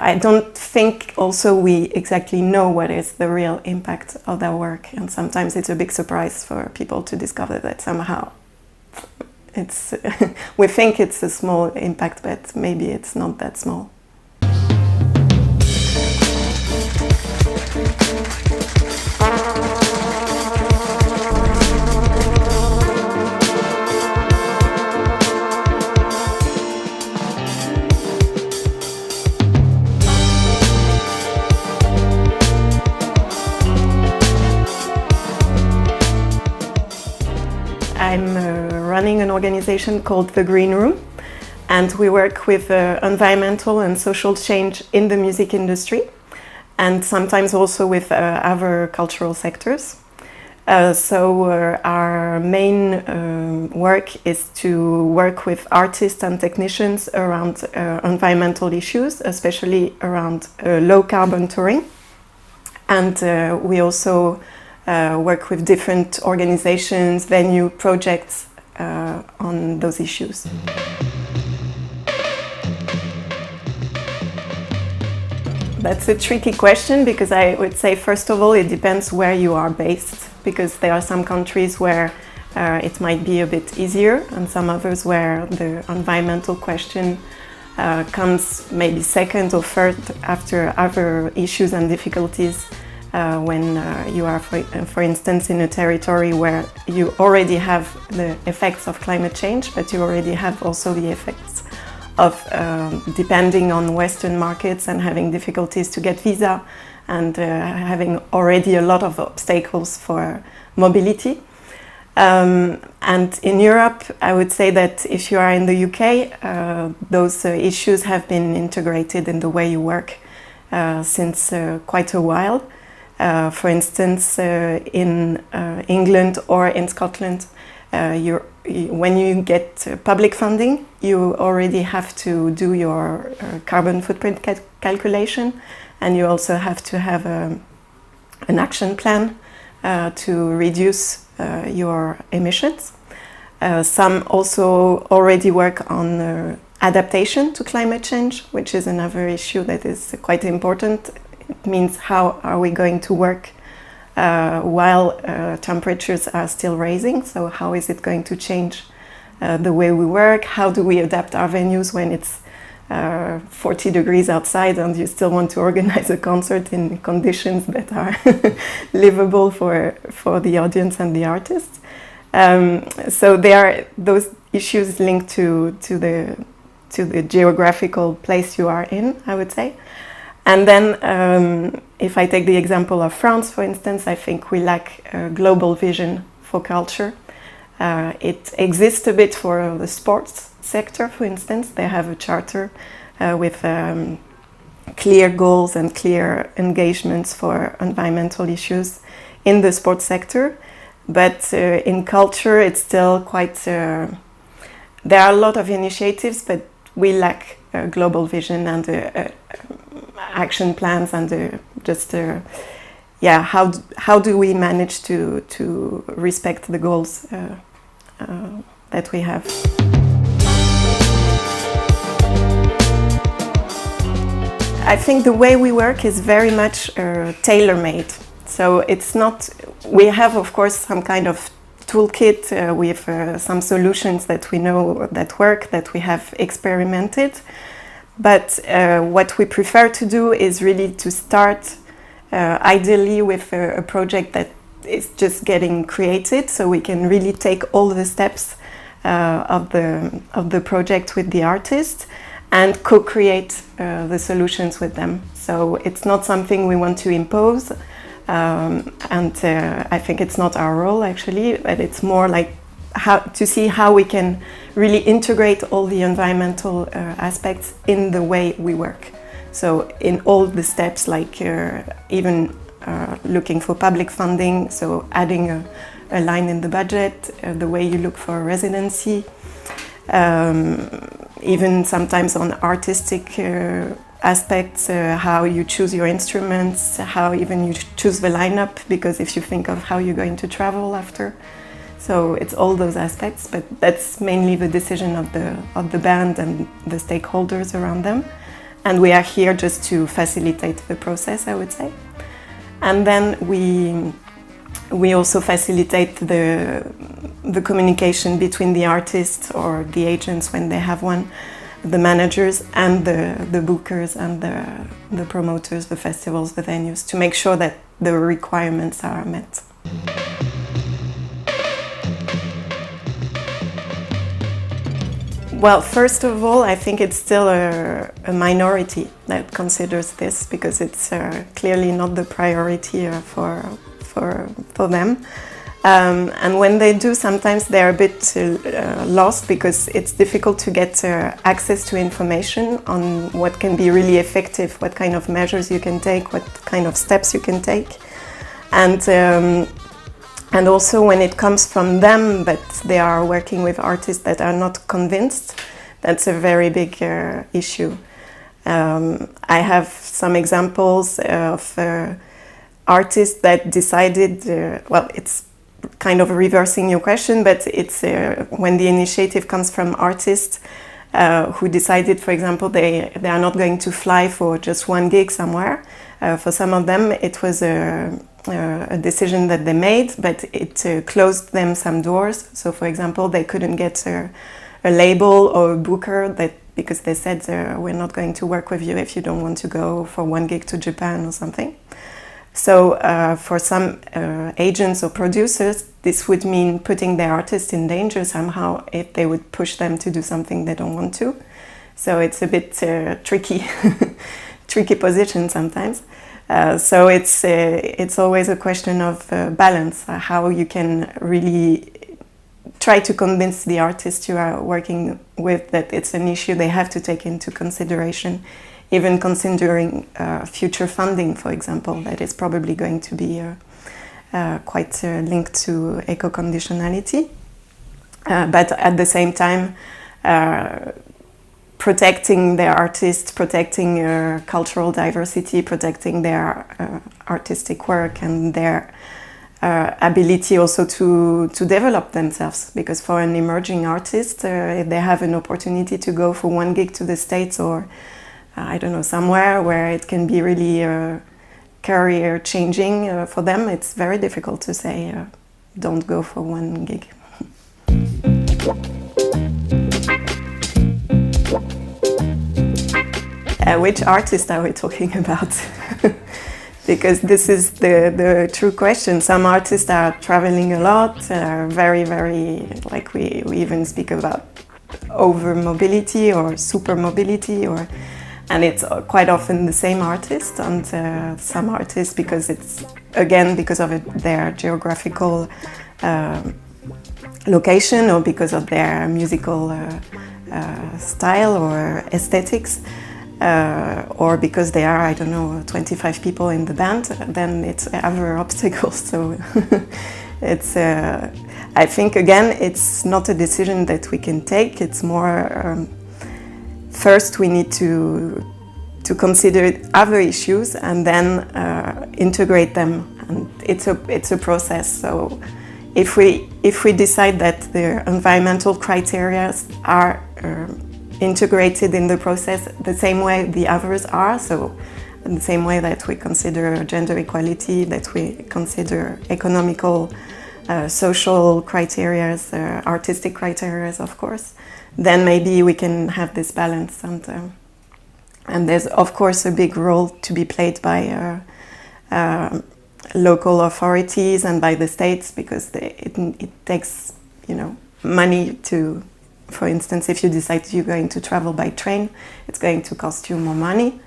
I don't think also we exactly know what is the real impact of their work, and sometimes it's a big surprise for people to discover that somehow it's we think it's a small impact, but maybe it's not that small. I'm running an organization called The Green Room, and we work with environmental and social change in the music industry, and sometimes also with other cultural sectors. Our main work is to work with artists and technicians around environmental issues, especially around low carbon touring. And we also work with different organizations, venue, projects on those issues. That's a tricky question, because I would say, first of all, it depends where you are based, because there are some countries where it might be a bit easier, and some others where the environmental question comes maybe second or third after other issues and difficulties. When you are, for instance, in a territory where you already have the effects of climate change, but you already have also the effects of depending on Western markets and having difficulties to get visa, and having already a lot of obstacles for mobility. And in Europe, I would say that if you are in the UK, those issues have been integrated in the way you work since quite a while. For instance, in England or in Scotland, when you get public funding, you already have to do your carbon footprint calculation, and you also have to have an action plan to reduce your emissions. Some also already work on adaptation to climate change, which is another issue that is quite important. It means how are we going to work while temperatures are still rising? So how is it going to change the way we work? How do we adapt our venues when it's 40 degrees outside and you still want to organize a concert in conditions that are livable for the audience and the artists? So there are those issues linked to the geographical place you are in, I would say. And then if I take the example of France, for instance, I think we lack a global vision for culture. It exists a bit for the sports sector, for instance. They have a charter with clear goals and clear engagements for environmental issues in the sports sector. But in culture, it's still quite... there are a lot of initiatives, but we lack a global vision and action plans, and how do we manage to respect the goals that we have. I think the way we work is very much tailor-made. So it's not, we have of course some kind of toolkit with some solutions that we know that work, that we have experimented. But what we prefer to do is really to start ideally with a project that is just getting created, so we can really take all the steps of the project with the artist and co-create the solutions with them. So it's not something we want to impose, and I think it's not our role actually, but it's more like how to see how we can really integrate all the environmental aspects in the way we work. So in all the steps, like even looking for public funding, so adding a line in the budget, the way you look for a residency, even sometimes on artistic aspects, how you choose your instruments, how even you choose the lineup, because if you think of how you're going to travel after. So it's all those aspects, but that's mainly the decision of the band and the stakeholders around them. And we are here just to facilitate the process, I would say. And then we also facilitate the communication between the artists or the agents when they have one, the managers and the bookers and the promoters, the festivals, the venues, to make sure that the requirements are met. Well, first of all, I think it's still a minority that considers this, because it's clearly not the priority for them. And when they do, sometimes they're a bit lost, because it's difficult to get access to information on what can be really effective, what kind of measures you can take, what kind of steps you can take. And also when it comes from them, but they are working with artists that are not convinced, that's a very big issue. I have some examples of artists that decided, well, it's kind of reversing your question, but it's when the initiative comes from artists who decided, for example, they are not going to fly for just one gig somewhere. For some of them, it was a decision that they made, but it closed them some doors. So, for example, they couldn't get a label or a booker because they said we're not going to work with you if you don't want to go for one gig to Japan or something. So for some agents or producers, this would mean putting their artists in danger somehow if they would push them to do something they don't want to. So it's a bit tricky, tricky position sometimes. So it's always a question of balance, how you can really try to convince the artists you are working with that it's an issue they have to take into consideration, even considering future funding, for example, that is probably going to be quite linked to eco-conditionality. But at the same time, protecting their artists, protecting cultural diversity, protecting their artistic work and their ability also to develop themselves. Because for an emerging artist, if they have an opportunity to go for one gig to the States or I don't know, somewhere where it can be really career changing for them, it's very difficult to say don't go for one gig. Which artist are we talking about? Because this is the true question. Some artists are traveling a lot, very, very, like we even speak about over mobility or super mobility, and it's quite often the same artist. And some artists, because it's, again, because of their geographical location or because of their musical style or aesthetics, or because there are, I don't know, 25 people in the band, then it's other obstacles. So it's, I think, again, it's not a decision that we can take. It's more, first we need to consider other issues and then integrate them. And it's a process. So if we decide that the environmental criteria are integrated in the process the same way the others are, so in the same way that we consider gender equality, that we consider economical, social criteria, artistic criteria, of course, then maybe we can have this balance. And there's, of course, a big role to be played by local authorities and by the states, because it takes, money to. For instance, if you decide you're going to travel by train, it's going to cost you more money.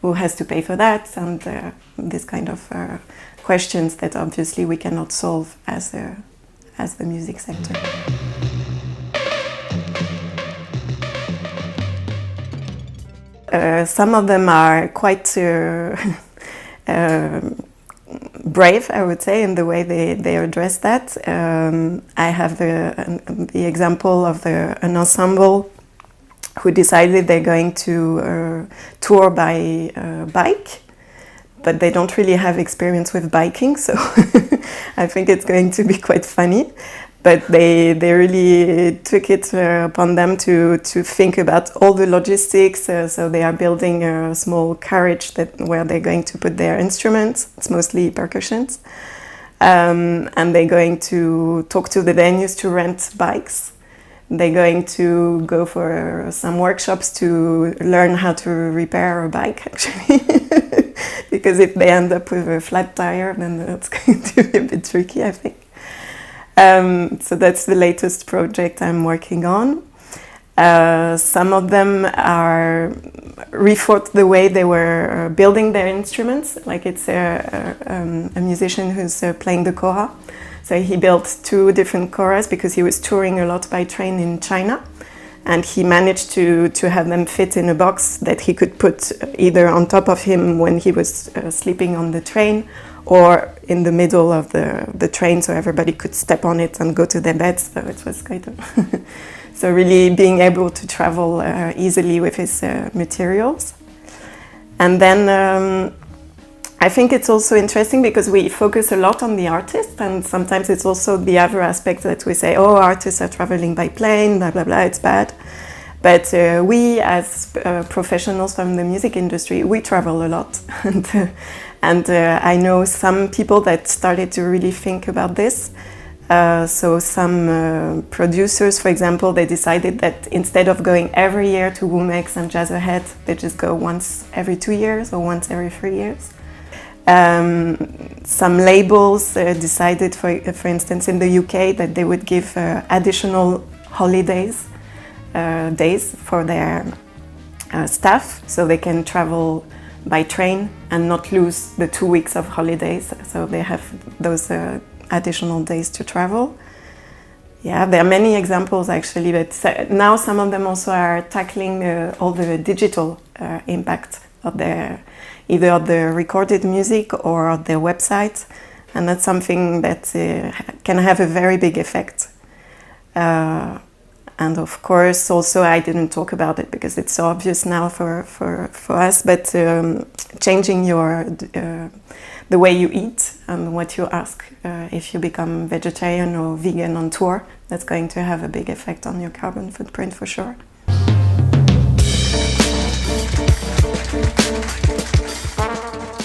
Who has to pay for that? And this kind of questions that obviously we cannot solve as the music sector. Some of them are quite brave, I would say, in the way they address that. I have the example of an ensemble who decided they're going to tour by bike, but they don't really have experience with biking, so I think it's going to be quite funny. but they really took it upon them to think about all the logistics. So they are building a small carriage where they're going to put their instruments. It's mostly percussions. And they're going to talk to the venues to rent bikes. They're going to go for some workshops to learn how to repair a bike, actually. Because if they end up with a flat tire, then that's going to be a bit tricky, I think. So that's the latest project I'm working on. Some of them are rethought the way they were building their instruments. Like it's a musician who's playing the kora. So he built 2 different koras because he was touring a lot by train in China. And he managed to have them fit in a box that he could put either on top of him when he was sleeping on the train, or in the middle of the train, so everybody could step on it and go to their beds. So it was quite so really being able to travel easily with his materials. And then I think it's also interesting because we focus a lot on the artist, and sometimes it's also the other aspect that we say, oh, artists are traveling by plane, blah, blah, blah, it's bad. But we as professionals from the music industry, we travel a lot. And I know some people that started to really think about this. So some producers, for example, they decided that instead of going every year to Womex and Jazz Ahead, they just go once every 2 years or once every 3 years. Some labels decided, for instance, in the UK, that they would give additional holidays, days for their staff, so they can travel by train and not lose the 2 weeks of holidays. So they have those additional days to travel. Yeah, there are many examples actually, but now some of them also are tackling all the digital impact of either of the recorded music or of their website, and that's something that can have a very big effect. And of course, also I didn't talk about it because it's so obvious now for us, but changing the way you eat and what you ask. If you become vegetarian or vegan on tour, that's going to have a big effect on your carbon footprint for sure.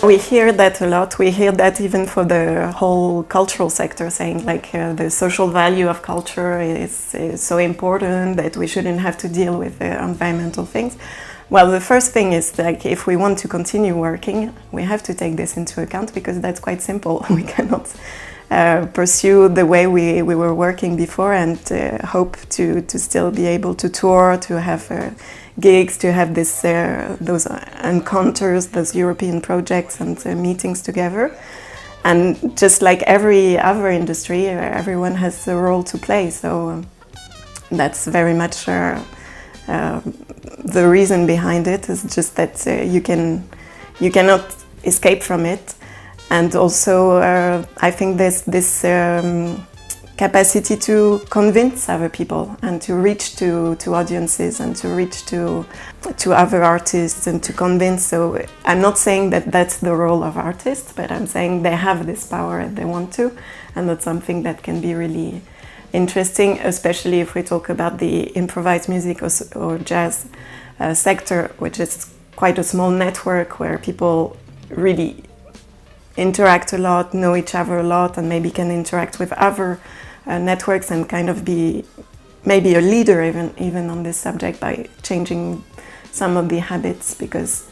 We hear that a lot. We hear that even for the whole cultural sector, saying like the social value of culture is so important that we shouldn't have to deal with environmental things. Well, the first thing is like if we want to continue working, we have to take this into account because that's quite simple. We cannot pursue the way we were working before and hope to still be able to tour, to have gigs, to have those encounters, those European projects and meetings together. And just like every other industry, everyone has a role to play. So that's very much the reason behind it is just that you cannot escape from it. And also I think there's this capacity to convince other people and to reach to audiences and to reach to other artists and to convince. So I'm not saying that that's the role of artists, but I'm saying they have this power if they want to, and that's something that can be really interesting, especially if we talk about the improvised music or jazz sector, which is quite a small network where people really interact a lot, know each other a lot, and maybe can interact with other networks and kind of be maybe a leader even on this subject by changing some of the habits, because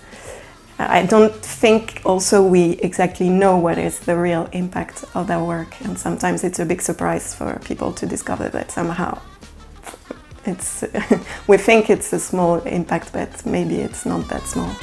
I don't think also we exactly know what is the real impact of their work, and sometimes it's a big surprise for people to discover that somehow it's we think it's a small impact, but maybe it's not that small.